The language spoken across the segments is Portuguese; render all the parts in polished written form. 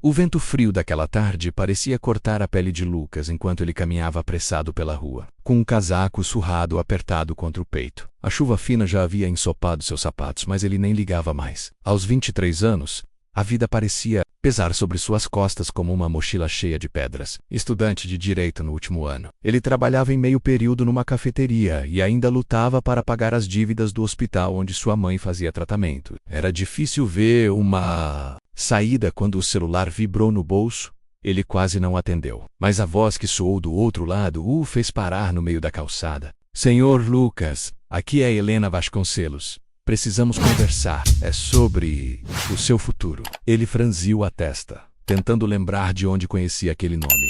O vento frio daquela tarde parecia cortar a pele de Lucas enquanto ele caminhava apressado pela rua, com um casaco surrado apertado contra o peito. A chuva fina já havia ensopado seus sapatos, mas ele nem ligava mais. Aos 23 anos, a vida parecia pesar sobre suas costas como uma mochila cheia de pedras. Estudante de direito no último ano, ele trabalhava em meio período numa cafeteria e ainda lutava para pagar as dívidas do hospital onde sua mãe fazia tratamento. Era difícil ver uma saída quando o celular vibrou no bolso. Ele quase não atendeu, mas a voz que soou do outro lado o fez parar no meio da calçada. Senhor Lucas, aqui é Helena Vasconcelos. Precisamos conversar. É sobre o seu futuro. Ele franziu a testa, tentando lembrar de onde conhecia aquele nome.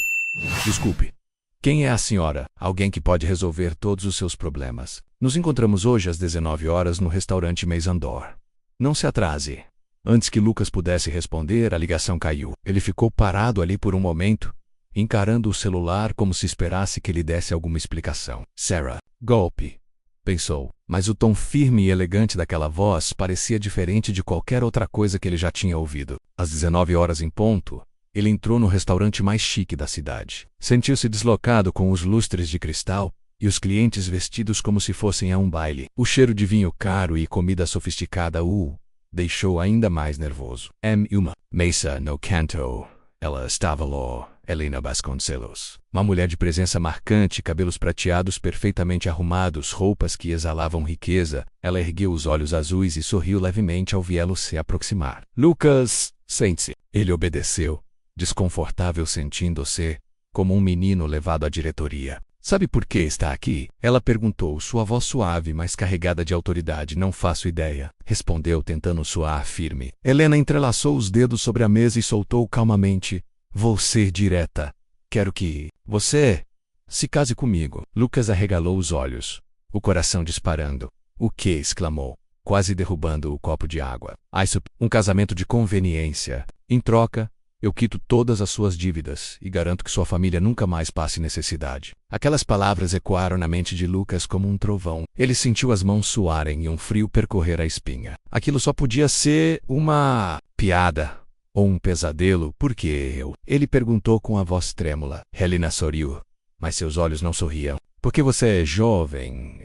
Desculpe. Quem é a senhora? Alguém que pode resolver todos os seus problemas. Nos encontramos hoje às 19 horas no restaurante Maison d'Or. Não se atrase. Antes que Lucas pudesse responder, a ligação caiu. Ele ficou parado ali por um momento, encarando o celular como se esperasse que ele desse alguma explicação. Sarah. Golpe. Pensou, mas o tom firme e elegante daquela voz parecia diferente de qualquer outra coisa que ele já tinha ouvido. Às 19 horas em ponto, ele entrou no restaurante mais chique da cidade. Sentiu-se deslocado com os lustres de cristal e os clientes vestidos como se fossem a um baile. O cheiro de vinho caro e comida sofisticada o deixou ainda mais nervoso. Uma mesa no canto. Ela estava lá. Helena Vasconcelos. Uma mulher de presença marcante, cabelos prateados perfeitamente arrumados, roupas que exalavam riqueza. Ela ergueu os olhos azuis e sorriu levemente ao vê-lo se aproximar. Lucas, sente-se. Ele obedeceu, desconfortável, sentindo-se como um menino levado à diretoria. Sabe por que está aqui? Ela perguntou, sua voz suave, mas carregada de autoridade. Não faço ideia, respondeu, tentando soar firme. Helena entrelaçou os dedos sobre a mesa e soltou calmamente. Vou ser direta. Quero que você se case comigo. Lucas arregalou os olhos, o coração disparando. O que? Exclamou, quase derrubando o copo de água. Um casamento de conveniência. Em troca, eu quito todas as suas dívidas e garanto que sua família nunca mais passe necessidade. Aquelas palavras ecoaram na mente de Lucas como um trovão. Ele sentiu as mãos suarem e um frio percorrer a espinha. Aquilo só podia ser uma piada. Ou um pesadelo, por que eu? Ele perguntou com a voz trêmula. Helena sorriu, mas seus olhos não sorriam. Porque você é jovem,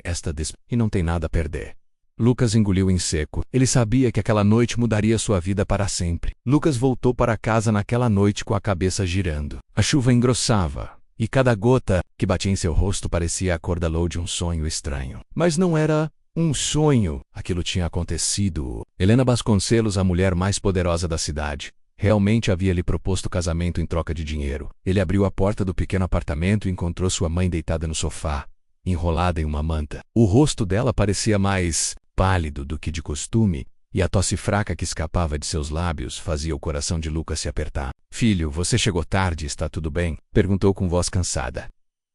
e não tem nada a perder. Lucas engoliu em seco. Ele sabia que aquela noite mudaria sua vida para sempre. Lucas voltou para casa naquela noite com a cabeça girando. A chuva engrossava, e cada gota que batia em seu rosto parecia acordá-lo de um sonho estranho. Mas não era um sonho. Aquilo tinha acontecido. Helena Vasconcelos, a mulher mais poderosa da cidade, realmente havia lhe proposto casamento em troca de dinheiro. Ele abriu a porta do pequeno apartamento e encontrou sua mãe deitada no sofá, enrolada em uma manta. O rosto dela parecia mais pálido do que de costume, e a tosse fraca que escapava de seus lábios fazia o coração de Lucas se apertar. Filho, você chegou tarde, está tudo bem? Perguntou com voz cansada.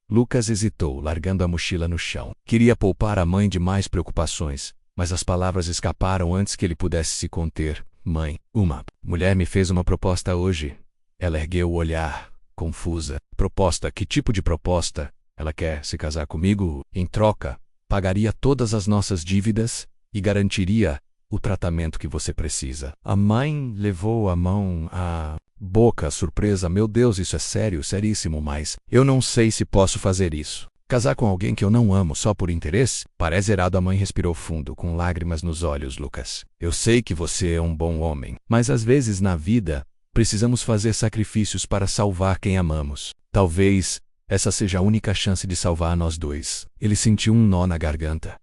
Lucas hesitou, largando a mochila no chão. Queria poupar a mãe de mais preocupações, mas as palavras escaparam antes que ele pudesse se conter. Mãe, uma mulher me fez uma proposta hoje. Ela ergueu o olhar, confusa. Proposta? Que tipo de proposta? Ela quer se casar comigo? Em troca, pagaria todas as nossas dívidas e garantiria o tratamento que você precisa. A mãe levou a mão à boca, surpresa. Meu Deus, isso é sério, seríssimo, mas eu não sei se posso fazer isso. Casar com alguém que eu não amo só por interesse? Parece errado. A mãe respirou fundo, com lágrimas nos olhos. Lucas, eu sei que você é um bom homem, mas às vezes na vida, precisamos fazer sacrifícios para salvar quem amamos. Talvez essa seja a única chance de salvar nós dois. Ele sentiu um nó na garganta.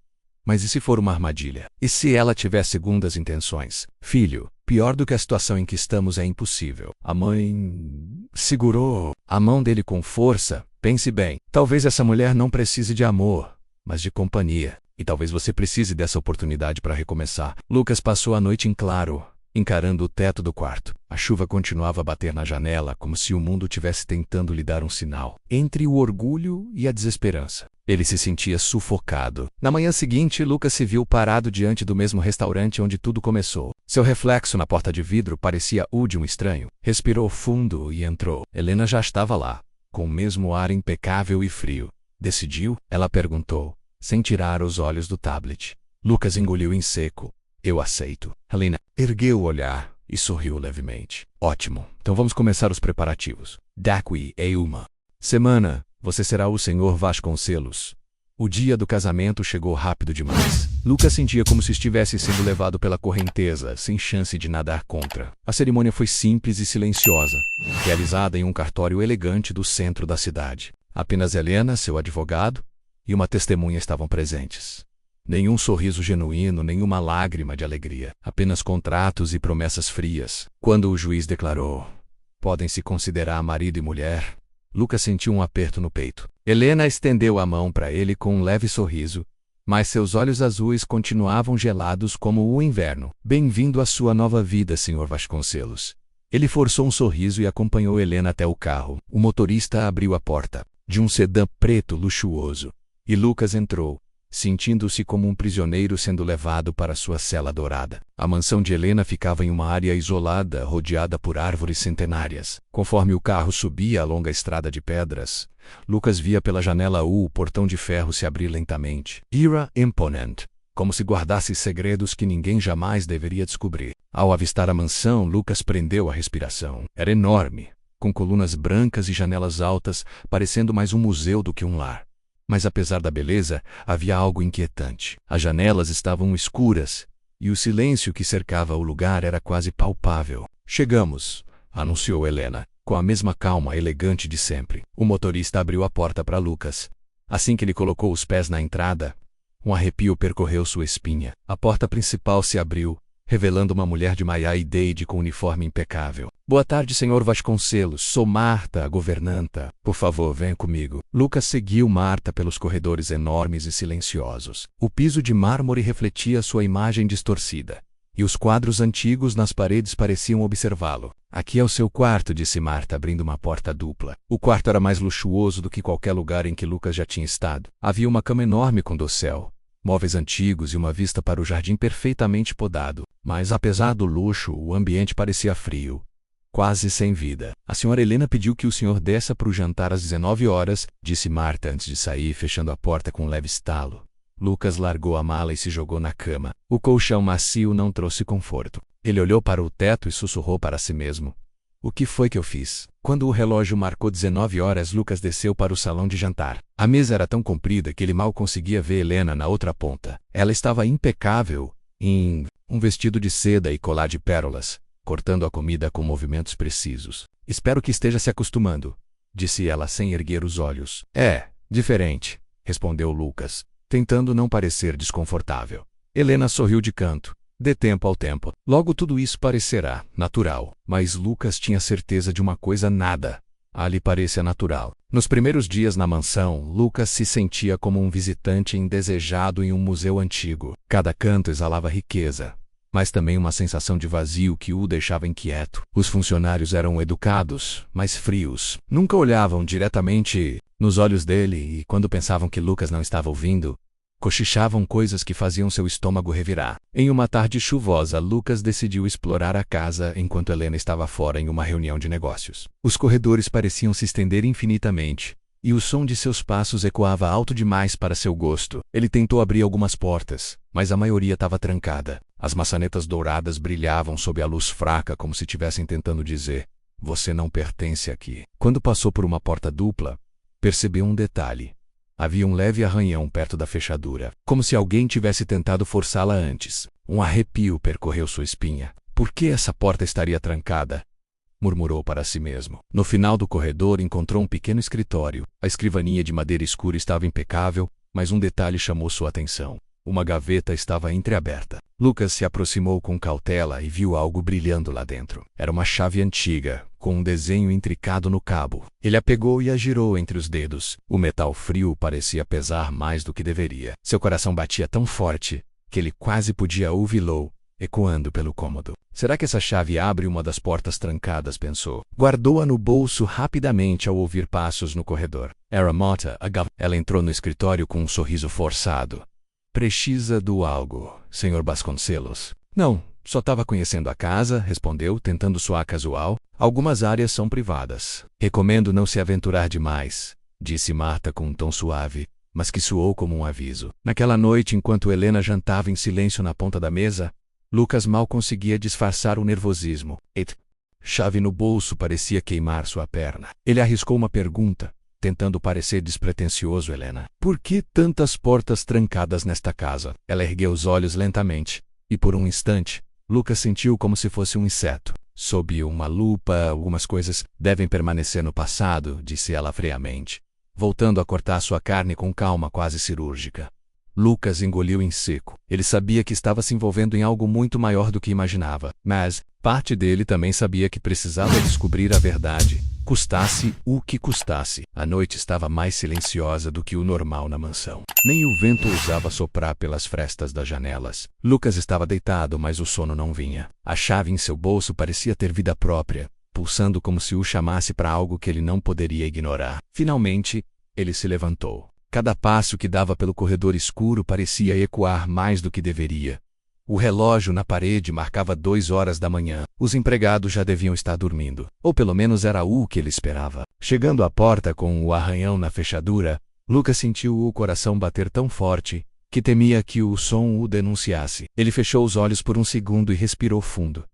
Mas e se for uma armadilha? E se ela tiver segundas intenções? Filho, pior do que a situação em que estamos é impossível. A mãe segurou a mão dele com força. Pense bem, talvez essa mulher não precise de amor, mas de companhia. E talvez você precise dessa oportunidade para recomeçar. Lucas passou a noite em claro, encarando o teto do quarto. A chuva continuava a bater na janela, como se o mundo tivesse tentando lhe dar um sinal. Entre o orgulho e a desesperança, ele se sentia sufocado. Na manhã seguinte, Lucas se viu parado diante do mesmo restaurante onde tudo começou. Seu reflexo na porta de vidro parecia o de um estranho. Respirou fundo e entrou. Helena já estava lá, com o mesmo ar impecável e frio. Decidiu? Ela perguntou, sem tirar os olhos do tablet. Lucas engoliu em seco. Eu aceito. Helena ergueu o olhar e sorriu levemente. Ótimo, então vamos começar os preparativos. Daqui a uma semana, você será o Sr. Vasconcelos. O dia do casamento chegou rápido demais. Lucas sentia como se estivesse sendo levado pela correnteza, sem chance de nadar contra. A cerimônia foi simples e silenciosa, realizada em um cartório elegante do centro da cidade. Apenas Helena, seu advogado, e uma testemunha estavam presentes. Nenhum sorriso genuíno, nenhuma lágrima de alegria. Apenas contratos e promessas frias. Quando o juiz declarou: podem se considerar marido e mulher, Lucas sentiu um aperto no peito. Helena estendeu a mão para ele com um leve sorriso, mas seus olhos azuis continuavam gelados como o inverno. Bem-vindo à sua nova vida, Sr. Vasconcelos. Ele forçou um sorriso e acompanhou Helena até o carro. O motorista abriu a porta de um sedã preto luxuoso, e Lucas entrou, sentindo-se como um prisioneiro sendo levado para sua cela dourada. A mansão de Helena ficava em uma área isolada, rodeada por árvores centenárias. Conforme o carro subia a longa estrada de pedras, Lucas via pela janela o portão de ferro se abrir lentamente. Era imponente, como se guardasse segredos que ninguém jamais deveria descobrir. Ao avistar a mansão, Lucas prendeu a respiração. Era enorme, com colunas brancas e janelas altas, parecendo mais um museu do que um lar. Mas apesar da beleza, havia algo inquietante. As janelas estavam escuras, e o silêncio que cercava o lugar era quase palpável. Chegamos, anunciou Helena, com a mesma calma elegante de sempre. O motorista abriu a porta para Lucas. Assim que ele colocou os pés na entrada, um arrepio percorreu sua espinha. A porta principal se abriu, revelando uma mulher de maiá e Deide com uniforme impecável. Boa tarde, Sr. Vasconcelos. Sou Marta, a governanta. Por favor, venha comigo. Lucas seguiu Marta pelos corredores enormes e silenciosos. O piso de mármore refletia sua imagem distorcida, e os quadros antigos nas paredes pareciam observá-lo. Aqui é o seu quarto, disse Marta, abrindo uma porta dupla. O quarto era mais luxuoso do que qualquer lugar em que Lucas já tinha estado. Havia uma cama enorme com dossel, móveis antigos e uma vista para o jardim perfeitamente podado. Mas apesar do luxo, o ambiente parecia frio, quase sem vida. A senhora Helena pediu que o senhor desça para o jantar às 19 horas, disse Marta antes de sair, fechando a porta com um leve estalo. Lucas largou a mala e se jogou na cama. O colchão macio não trouxe conforto. Ele olhou para o teto e sussurrou para si mesmo: o que foi que eu fiz? Quando o relógio marcou 19 horas, Lucas desceu para o salão de jantar. A mesa era tão comprida que ele mal conseguia ver Helena na outra ponta. Ela estava impecável, em um vestido de seda e colar de pérolas, cortando a comida com movimentos precisos. Espero que esteja se acostumando, disse ela sem erguer os olhos. É, diferente, respondeu Lucas, tentando não parecer desconfortável. Helena sorriu de canto. Dê tempo ao tempo. Logo tudo isso parecerá natural. Mas Lucas tinha certeza de uma coisa: nada a lhe parecia natural. Nos primeiros dias na mansão, Lucas se sentia como um visitante indesejado em um museu antigo. Cada canto exalava riqueza, mas também uma sensação de vazio que o deixava inquieto. Os funcionários eram educados, mas frios. Nunca olhavam diretamente nos olhos dele e, quando pensavam que Lucas não estava ouvindo, cochichavam coisas que faziam seu estômago revirar. Em uma tarde chuvosa, Lucas decidiu explorar a casa enquanto Helena estava fora em uma reunião de negócios. Os corredores pareciam se estender infinitamente, e o som de seus passos ecoava alto demais para seu gosto. Ele tentou abrir algumas portas, mas a maioria estava trancada. As maçanetas douradas brilhavam sob a luz fraca, como se estivessem tentando dizer: você não pertence aqui. Quando passou por uma porta dupla, percebeu um detalhe. Havia um leve arranhão perto da fechadura, como se alguém tivesse tentado forçá-la antes. Um arrepio percorreu sua espinha. Por que essa porta estaria trancada? Murmurou para si mesmo. No final do corredor encontrou um pequeno escritório. A escrivaninha de madeira escura estava impecável, mas um detalhe chamou sua atenção. Uma gaveta estava entreaberta. Lucas se aproximou com cautela e viu algo brilhando lá dentro. Era uma chave antiga, com um desenho intricado no cabo. Ele a pegou e a girou entre os dedos. O metal frio parecia pesar mais do que deveria. Seu coração batia tão forte que ele quase podia ouvi-lo ecoando pelo cômodo. Será que essa chave abre uma das portas trancadas? Pensou. Guardou-a no bolso rapidamente ao ouvir passos no corredor. Era Marta, a gaveta. Ela entrou no escritório com um sorriso forçado. Precisa do algo, Sr. Vasconcelos? Não, só estava conhecendo a casa, respondeu, tentando soar casual. Algumas áreas são privadas. Recomendo não se aventurar demais, disse Marta com um tom suave, mas que soou como um aviso. Naquela noite, enquanto Helena jantava em silêncio na ponta da mesa, Lucas mal conseguia disfarçar o nervosismo. Chave no bolso parecia queimar sua perna. Ele arriscou uma pergunta, tentando parecer despretensioso. Helena, por que tantas portas trancadas nesta casa? Ela ergueu os olhos lentamente, e por um instante, Lucas sentiu como se fosse um inseto. Sob uma lupa, algumas coisas devem permanecer no passado, disse ela friamente, voltando a cortar sua carne com calma quase cirúrgica. Lucas engoliu em seco. Ele sabia que estava se envolvendo em algo muito maior do que imaginava, mas parte dele também sabia que precisava descobrir a verdade, custasse o que custasse. A noite estava mais silenciosa do que o normal na mansão. Nem o vento ousava soprar pelas frestas das janelas. Lucas estava deitado, mas o sono não vinha. A chave em seu bolso parecia ter vida própria, pulsando como se o chamasse para algo que ele não poderia ignorar. Finalmente, ele se levantou. Cada passo que dava pelo corredor escuro parecia ecoar mais do que deveria. O relógio na parede marcava 2 horas da manhã. Os empregados já deviam estar dormindo. Ou pelo menos era o que ele esperava. Chegando à porta com o arranhão na fechadura, Lucas sentiu o coração bater tão forte que temia que o som o denunciasse. Ele fechou os olhos por um segundo e respirou fundo.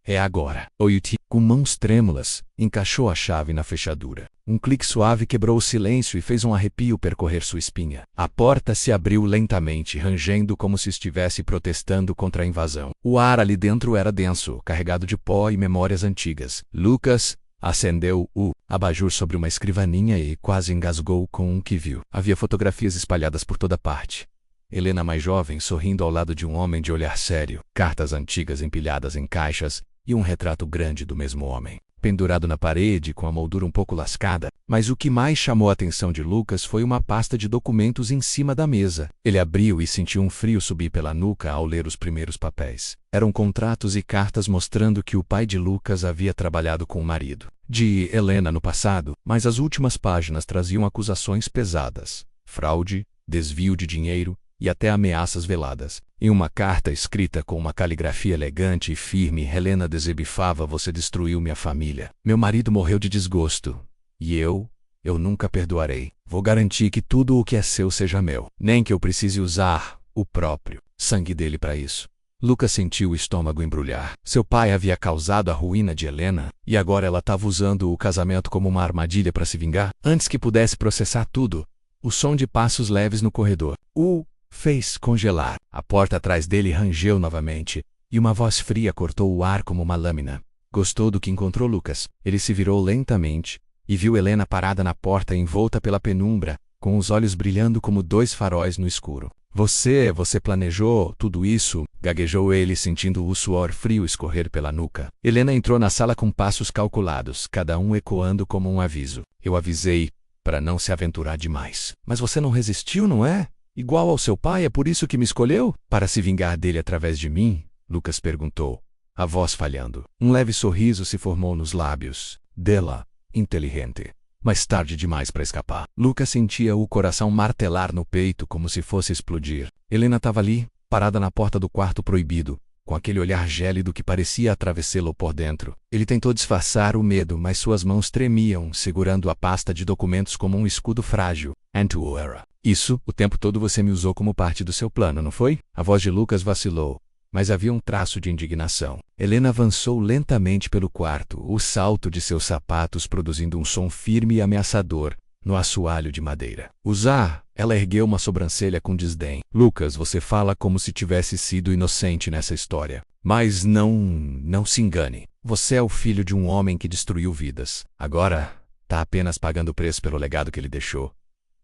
É agora. Oyuti, com mãos trêmulas, encaixou a chave na fechadura. Um clique suave quebrou o silêncio e fez um arrepio percorrer sua espinha. A porta se abriu lentamente, rangendo como se estivesse protestando contra a invasão. O ar ali dentro era denso, carregado de pó e memórias antigas. Lucas acendeu o abajur sobre uma escrivaninha e quase engasgou com o que viu. Havia fotografias espalhadas por toda parte. Helena mais jovem sorrindo ao lado de um homem de olhar sério, cartas antigas empilhadas em caixas e um retrato grande do mesmo homem, pendurado na parede com a moldura um pouco lascada. Mas o que mais chamou a atenção de Lucas foi uma pasta de documentos em cima da mesa. Ele abriu e sentiu um frio subir pela nuca ao ler os primeiros papéis. Eram contratos e cartas mostrando que o pai de Lucas havia trabalhado com o marido de Helena no passado, mas as últimas páginas traziam acusações pesadas: fraude, desvio de dinheiro e até ameaças veladas. Em uma carta escrita com uma caligrafia elegante e firme, Helena desabafava: você destruiu minha família. Meu marido morreu de desgosto. E eu nunca perdoarei. Vou garantir que tudo o que é seu seja meu. Nem que eu precise usar o próprio sangue dele para isso. Lucas sentiu o estômago embrulhar. Seu pai havia causado a ruína de Helena, e agora ela estava usando o casamento como uma armadilha para se vingar. Antes que pudesse processar tudo, o som de passos leves no corredor o fez congelar. A porta atrás dele rangeu novamente, e uma voz fria cortou o ar como uma lâmina. Gostou do que encontrou Lucas. Ele se virou lentamente e viu Helena parada na porta envolta pela penumbra, com os olhos brilhando como 2 faróis no escuro. Você planejou tudo isso? Gaguejou ele, sentindo o suor frio escorrer pela nuca. Helena entrou na sala com passos calculados, cada um ecoando como um aviso. Eu avisei para não se aventurar demais. Mas você não resistiu, não é? Igual ao seu pai, é por isso que me escolheu? Para se vingar dele através de mim? Lucas perguntou, a voz falhando. Um leve sorriso se formou nos lábios dela, inteligente. Mas tarde demais para escapar. Lucas sentia o coração martelar no peito como se fosse explodir. Helena estava ali, parada na porta do quarto proibido, com aquele olhar gélido que parecia atravessá-lo por dentro. Ele tentou disfarçar o medo, mas suas mãos tremiam, segurando a pasta de documentos como um escudo frágil. Antuera. Isso, o tempo todo você me usou como parte do seu plano, não foi? A voz de Lucas vacilou, mas havia um traço de indignação. Helena avançou lentamente pelo quarto, o salto de seus sapatos produzindo um som firme e ameaçador no assoalho de madeira. Usar? Ela ergueu uma sobrancelha com desdém. Lucas, você fala como se tivesse sido inocente nessa história. Mas não se engane. Você é o filho de um homem que destruiu vidas. Agora, tá apenas pagando o preço pelo legado que ele deixou.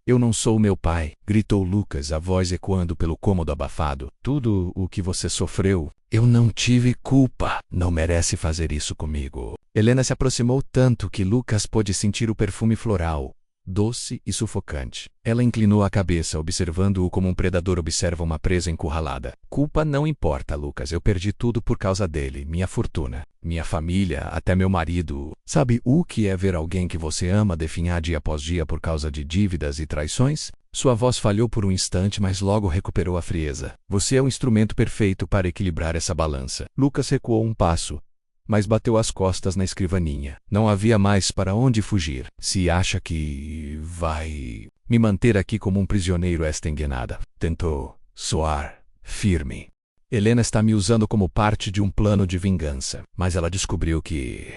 Eu não sou meu pai, gritou Lucas, a voz ecoando pelo cômodo abafado. Tudo o que você sofreu, eu não tive culpa. Não merece fazer isso comigo. Helena se aproximou tanto que Lucas pôde sentir o perfume floral, doce e sufocante. Ela inclinou a cabeça, observando-o como um predador observa uma presa encurralada. Culpa não importa, Lucas. Eu perdi tudo por causa dele. Minha fortuna, minha família, até meu marido. Sabe o que é ver alguém que você ama definhar dia após dia por causa de dívidas e traições? Sua voz falhou por um instante, mas logo recuperou a frieza. Você é o instrumento perfeito para equilibrar essa balança. Lucas recuou um passo, mas bateu as costas na escrivaninha. Não havia mais para onde fugir. Se acha que vai me manter aqui como um prisioneiro, está enganada. Tentou soar firme, Helena está me usando como parte de um plano de vingança. Mas ela descobriu que...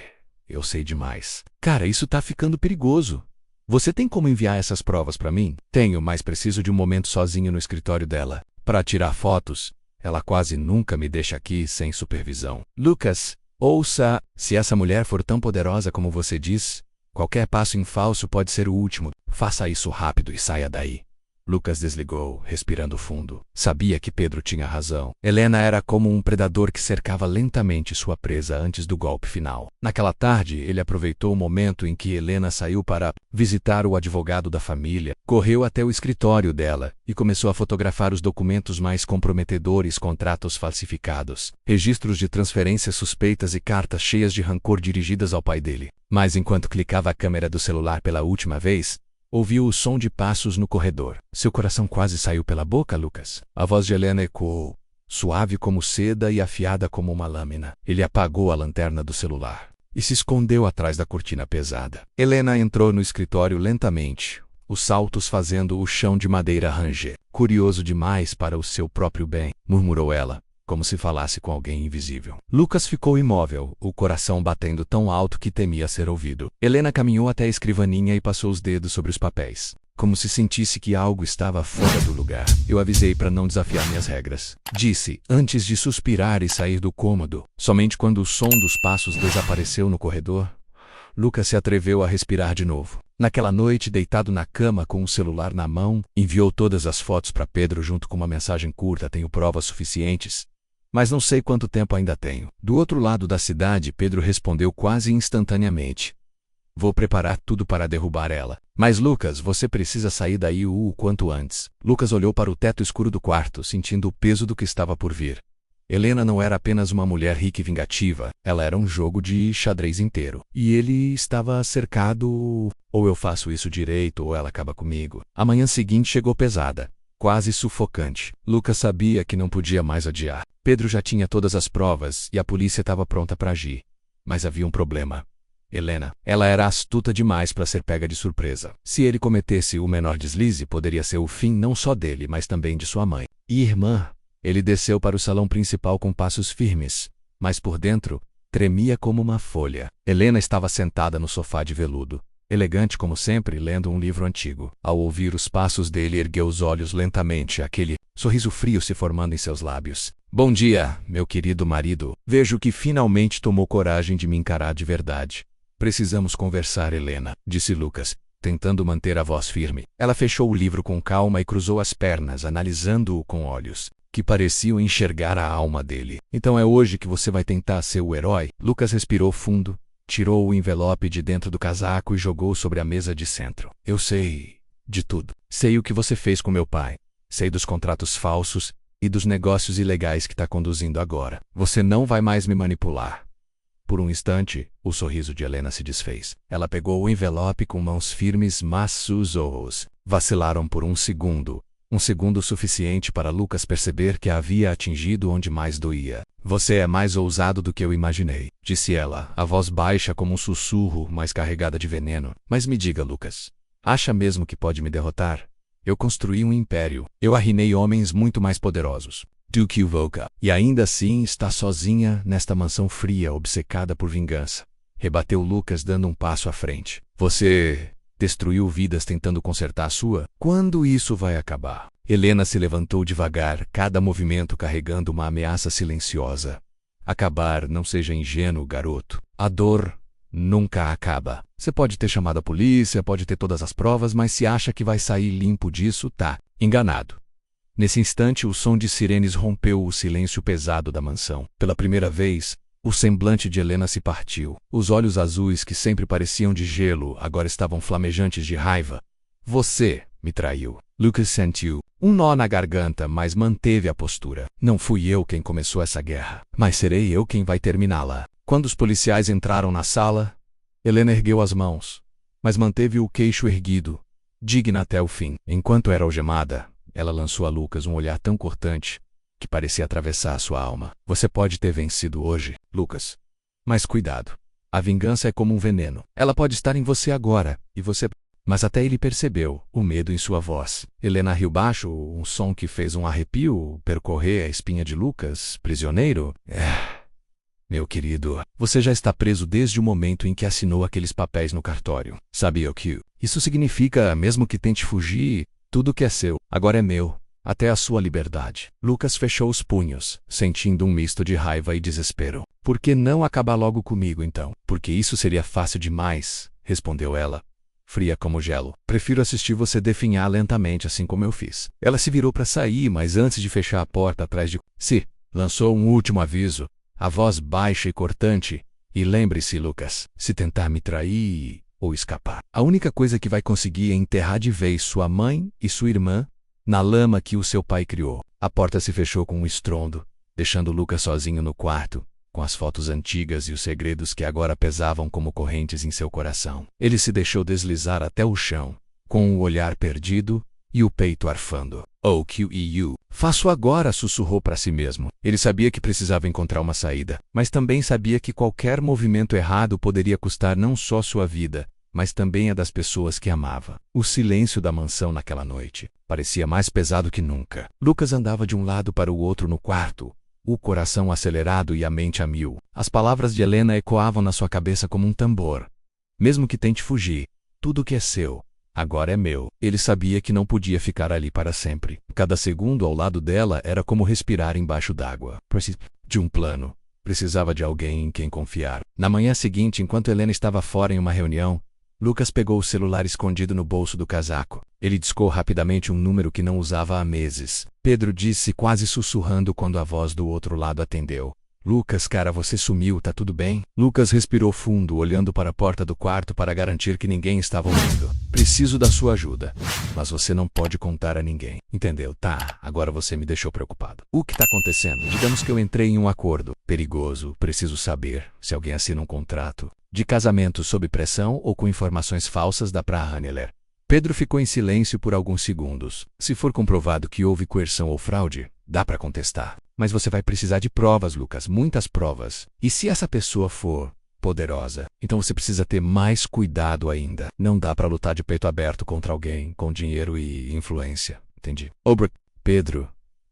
eu sei demais. Cara, isso tá ficando perigoso. Você tem como enviar essas provas pra mim? Tenho, mas preciso de um momento sozinho no escritório dela. Para tirar fotos. Ela quase nunca me deixa aqui sem supervisão. Lucas, ouça, se essa mulher for tão poderosa como você diz, qualquer passo em falso pode ser o último. Faça isso rápido e saia daí. Lucas desligou, respirando fundo. Sabia que Pedro tinha razão. Helena era como um predador que cercava lentamente sua presa antes do golpe final. Naquela tarde, ele aproveitou o momento em que Helena saiu para visitar o advogado da família, correu até o escritório dela e começou a fotografar os documentos mais comprometedores, contratos falsificados, registros de transferências suspeitas e cartas cheias de rancor dirigidas ao pai dele. Mas enquanto clicava a câmera do celular pela última vez, ouviu o som de passos no corredor. Seu coração quase saiu pela boca, Lucas. A voz de Helena ecoou, suave como seda e afiada como uma lâmina. Ele apagou a lanterna do celular e se escondeu atrás da cortina pesada. Helena entrou no escritório lentamente, os saltos fazendo o chão de madeira ranger. Curioso demais para o seu próprio bem, murmurou ela, como se falasse com alguém invisível. Lucas ficou imóvel, o coração batendo tão alto que temia ser ouvido. Helena caminhou até a escrivaninha e passou os dedos sobre os papéis, como se sentisse que algo estava fora do lugar. Eu avisei para não desafiar minhas regras, disse, antes de suspirar e sair do cômodo. Somente quando o som dos passos desapareceu no corredor, Lucas se atreveu a respirar de novo. Naquela noite, deitado na cama com o celular na mão, enviou todas as fotos para Pedro junto com uma mensagem curta: tenho provas suficientes, mas não sei quanto tempo ainda tenho. Do outro lado da cidade, Pedro respondeu quase instantaneamente: vou preparar tudo para derrubar ela. Mas Lucas, você precisa sair daí o quanto antes. Lucas olhou para o teto escuro do quarto, sentindo o peso do que estava por vir. Helena não era apenas uma mulher rica e vingativa, ela era um jogo de xadrez inteiro. E ele estava cercado... ou eu faço isso direito ou ela acaba comigo. A manhã seguinte chegou pesada, quase sufocante. Lucas sabia que não podia mais adiar. Pedro já tinha todas as provas e a polícia estava pronta para agir. Mas havia um problema. Helena. Ela era astuta demais para ser pega de surpresa. Se ele cometesse o menor deslize, poderia ser o fim não só dele, mas também de sua mãe e irmã. Ele desceu para o salão principal com passos firmes, mas por dentro, tremia como uma folha. Helena estava sentada no sofá de veludo, elegante como sempre, lendo um livro antigo. Ao ouvir os passos dele, ergueu os olhos lentamente, aquele sorriso frio se formando em seus lábios. Bom dia, meu querido marido. Vejo que finalmente tomou coragem de me encarar de verdade. Precisamos conversar, Helena, disse Lucas, tentando manter a voz firme. Ela fechou o livro com calma e cruzou as pernas, analisando-o com olhos que pareciam enxergar a alma dele. Então é hoje que você vai tentar ser o herói? Lucas respirou fundo, tirou o envelope de dentro do casaco e jogou sobre a mesa de centro. Eu sei de tudo. Sei o que você fez com meu pai. Sei dos contratos falsos e dos negócios ilegais que está conduzindo agora. Você não vai mais me manipular. Por um instante, o sorriso de Helena se desfez. Ela pegou o envelope com mãos firmes, mas os olhos vacilaram por um segundo suficiente para Lucas perceber que a havia atingido onde mais doía. Você é mais ousado do que eu imaginei, disse ela, a voz baixa como um sussurro, mas carregada de veneno. Mas me diga, Lucas, acha mesmo que pode me derrotar? Eu construí um império. Eu arruinei homens muito mais poderosos do que o Volca. E ainda assim está sozinha nesta mansão fria, obcecada por vingança. Rebateu Lucas, dando um passo à frente. Você destruiu vidas tentando consertar a sua? Quando isso vai acabar? Helena se levantou devagar, cada movimento carregando uma ameaça silenciosa. Acabar, não seja ingênuo, garoto. A dor nunca acaba. Você pode ter chamado a polícia, pode ter todas as provas, mas se acha que vai sair limpo disso, tá enganado. Nesse instante, o som de sirenes rompeu o silêncio pesado da mansão. Pela primeira vez, o semblante de Helena se partiu. Os olhos azuis que sempre pareciam de gelo agora estavam flamejantes de raiva. Você me traiu. Lucas sentiu um nó na garganta, mas manteve a postura. Não fui eu quem começou essa guerra, mas serei eu quem vai terminá-la. Quando os policiais entraram na sala, Helena ergueu as mãos, mas manteve o queixo erguido, digna até o fim. Enquanto era algemada, ela lançou a Lucas um olhar tão cortante que parecia atravessar a sua alma. Você pode ter vencido hoje, Lucas. Mas cuidado. A vingança é como um veneno. Ela pode estar em você agora, e você mas até ele percebeu o medo em sua voz. Helena riu baixo, um som que fez um arrepio percorrer a espinha de Lucas. Prisioneiro? Meu querido, você já está preso desde o momento em que assinou aqueles papéis no cartório. Sabia o que isso significa? Mesmo que tente fugir, tudo que é seu agora é meu. Até a sua liberdade. Lucas fechou os punhos, sentindo um misto de raiva e desespero. Por que não acabar logo comigo, então? Porque isso seria fácil demais, respondeu ela, fria como gelo. Prefiro assistir você definhar lentamente assim como eu fiz. Ela se virou para sair, mas antes de fechar a porta atrás de si, lançou um último aviso, a voz baixa e cortante. E lembre-se, Lucas, se tentar me trair ou escapar, a única coisa que vai conseguir é enterrar de vez sua mãe e sua irmã na lama que o seu pai criou. A porta se fechou com um estrondo, deixando Lucas sozinho no quarto, com as fotos antigas e os segredos que agora pesavam como correntes em seu coração. Ele se deixou deslizar até o chão, com o olhar perdido e o peito arfando. "O que eu faço agora?", sussurrou para si mesmo. Ele sabia que precisava encontrar uma saída, mas também sabia que qualquer movimento errado poderia custar não só sua vida, mas também a das pessoas que amava. O silêncio da mansão naquela noite parecia mais pesado que nunca. Lucas andava de um lado para o outro no quarto, o coração acelerado e a mente a mil. As palavras de Helena ecoavam na sua cabeça como um tambor. Mesmo que tente fugir, tudo que é seu agora é meu. Ele sabia que não podia ficar ali para sempre. Cada segundo ao lado dela era como respirar embaixo d'água. De um plano. Precisava de alguém em quem confiar. Na manhã seguinte, enquanto Helena estava fora em uma reunião, Lucas pegou o celular escondido no bolso do casaco. Ele discou rapidamente um número que não usava há meses. Pedro disse quase sussurrando quando a voz do outro lado atendeu. "Lucas, cara, você sumiu, tá tudo bem?" Lucas respirou fundo, olhando para a porta do quarto para garantir que ninguém estava ouvindo. "Preciso da sua ajuda, mas você não pode contar a ninguém. Entendeu? Tá, agora você me deixou preocupado. O que tá acontecendo? Digamos que eu entrei em um acordo perigoso. Preciso saber se alguém assina um contrato de casamento sob pressão ou com informações falsas da pra Hannelor." Pedro ficou em silêncio por alguns segundos. "Se for comprovado que houve coerção ou fraude, dá para contestar. Mas você vai precisar de provas, Lucas, muitas provas. E se essa pessoa for poderosa, então você precisa ter mais cuidado ainda. Não dá para lutar de peito aberto contra alguém com dinheiro e influência. Entendi." Pedro.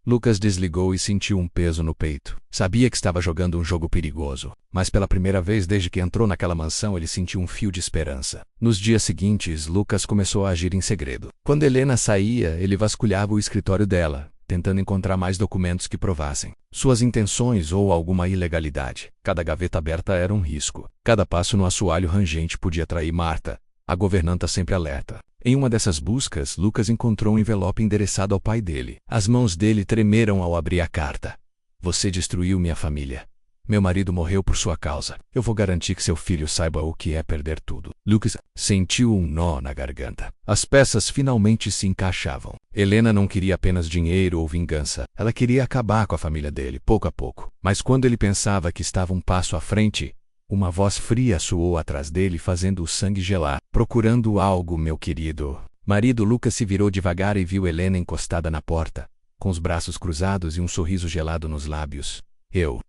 Lucas desligou e sentiu um peso no peito. Sabia que estava jogando um jogo perigoso, mas pela primeira vez desde que entrou naquela mansão ele sentiu um fio de esperança. Nos dias seguintes, Lucas começou a agir em segredo. Quando Helena saía, ele vasculhava o escritório dela, tentando encontrar mais documentos que provassem suas intenções ou alguma ilegalidade. Cada gaveta aberta era um risco. Cada passo no assoalho rangente podia trair Marta, a governanta sempre alerta. Em uma dessas buscas, Lucas encontrou um envelope endereçado ao pai dele. As mãos dele tremeram ao abrir a carta. "Você destruiu minha família. Meu marido morreu por sua causa. Eu vou garantir que seu filho saiba o que é perder tudo." Lucas sentiu um nó na garganta. As peças finalmente se encaixavam. Helena não queria apenas dinheiro ou vingança. Ela queria acabar com a família dele, pouco a pouco. Mas quando ele pensava que estava um passo à frente, uma voz fria soou atrás dele, fazendo o sangue gelar. "Procurando algo, meu querido." Marido Lucas se virou devagar e viu Helena encostada na porta, com os braços cruzados e um sorriso gelado nos lábios.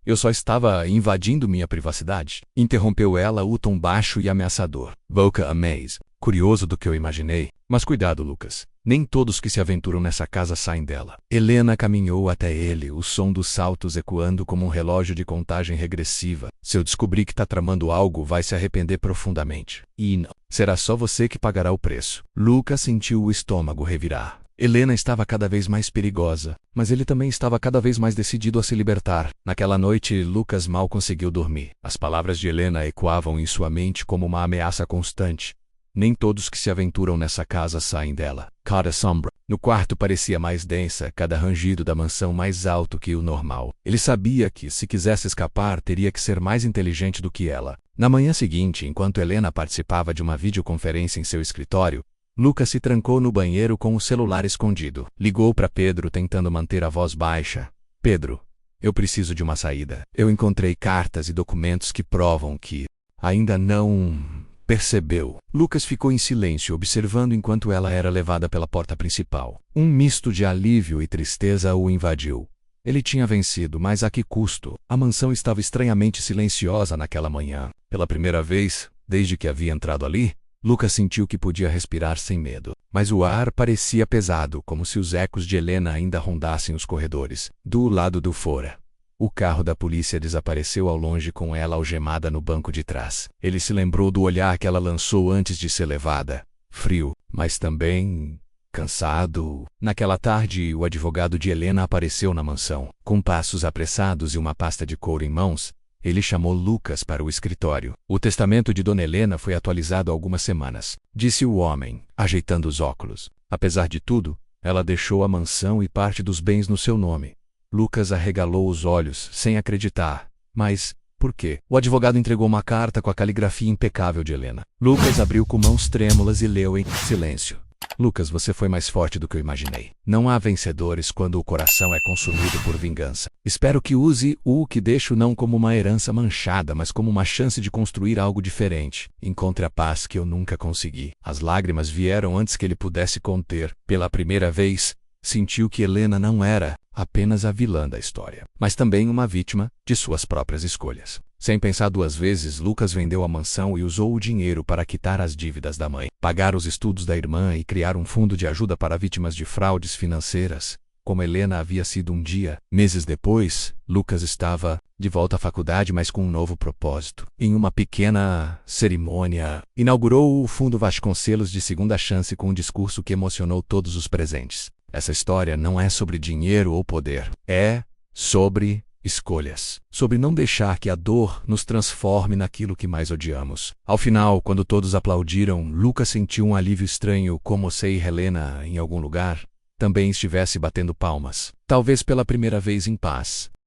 Eu só estava invadindo minha privacidade." Interrompeu ela, o tom baixo e ameaçador. "Boca amaze. Curioso do que eu imaginei. Mas cuidado, Lucas. Nem todos que se aventuram nessa casa saem dela." Helena caminhou até ele, o som dos saltos ecoando como um relógio de contagem regressiva. "Se eu descobrir que tá tramando algo, vai se arrepender profundamente. E não. Será só você que pagará o preço." Lucas sentiu o estômago revirar. Helena estava cada vez mais perigosa, mas ele também estava cada vez mais decidido a se libertar. Naquela noite, Lucas mal conseguiu dormir. As palavras de Helena ecoavam em sua mente como uma ameaça constante. Nem todos que se aventuram nessa casa saem dela. Cada sombra no quarto parecia mais densa, cada rangido da mansão mais alto que o normal. Ele sabia que, se quisesse escapar, teria que ser mais inteligente do que ela. Na manhã seguinte, enquanto Helena participava de uma videoconferência em seu escritório, Lucas se trancou no banheiro com o celular escondido. Ligou para Pedro, tentando manter a voz baixa. "Pedro, eu preciso de uma saída. Eu encontrei cartas e documentos que provam que ainda não..." Percebeu. Lucas ficou em silêncio, observando enquanto ela era levada pela porta principal. Um misto de alívio e tristeza o invadiu. Ele tinha vencido, mas a que custo? A mansão estava estranhamente silenciosa naquela manhã. Pela primeira vez, desde que havia entrado ali, Lucas sentiu que podia respirar sem medo, mas o ar parecia pesado, como se os ecos de Helena ainda rondassem os corredores. Do lado do fora, o carro da polícia desapareceu ao longe com ela algemada no banco de trás. Ele se lembrou do olhar que ela lançou antes de ser levada. Frio, mas também cansado. Naquela tarde, o advogado de Helena apareceu na mansão. Com passos apressados e uma pasta de couro em mãos, ele chamou Lucas para o escritório. O testamento de Dona Helena foi atualizado há algumas semanas, disse o homem, ajeitando os óculos. Apesar de tudo, ela deixou a mansão e parte dos bens no seu nome. Lucas arregalou os olhos, sem acreditar. Mas, por quê? O advogado entregou uma carta com a caligrafia impecável de Helena. Lucas abriu com mãos trêmulas e leu em silêncio. Lucas, você foi mais forte do que eu imaginei. Não há vencedores quando o coração é consumido por vingança. Espero que use o que deixo não como uma herança manchada, mas como uma chance de construir algo diferente. Encontre a paz que eu nunca consegui. As lágrimas vieram antes que ele pudesse conter. Pela primeira vez, sentiu que Helena não era apenas a vilã da história, mas também uma vítima de suas próprias escolhas. Sem pensar duas vezes, Lucas vendeu a mansão e usou o dinheiro para quitar as dívidas da mãe, pagar os estudos da irmã e criar um fundo de ajuda para vítimas de fraudes financeiras, como Helena havia sido um dia. Meses depois, Lucas estava de volta à faculdade, mas com um novo propósito. Em uma pequena cerimônia, inaugurou o Fundo Vasconcelos de Segunda Chance com um discurso que emocionou todos os presentes. Essa história não é sobre dinheiro ou poder. É sobre escolhas. Sobre não deixar que a dor nos transforme naquilo que mais odiamos. Ao final, quando todos aplaudiram, Lucas sentiu um alívio estranho, como se Helena, em algum lugar, também estivesse batendo palmas. Talvez pela primeira vez em paz.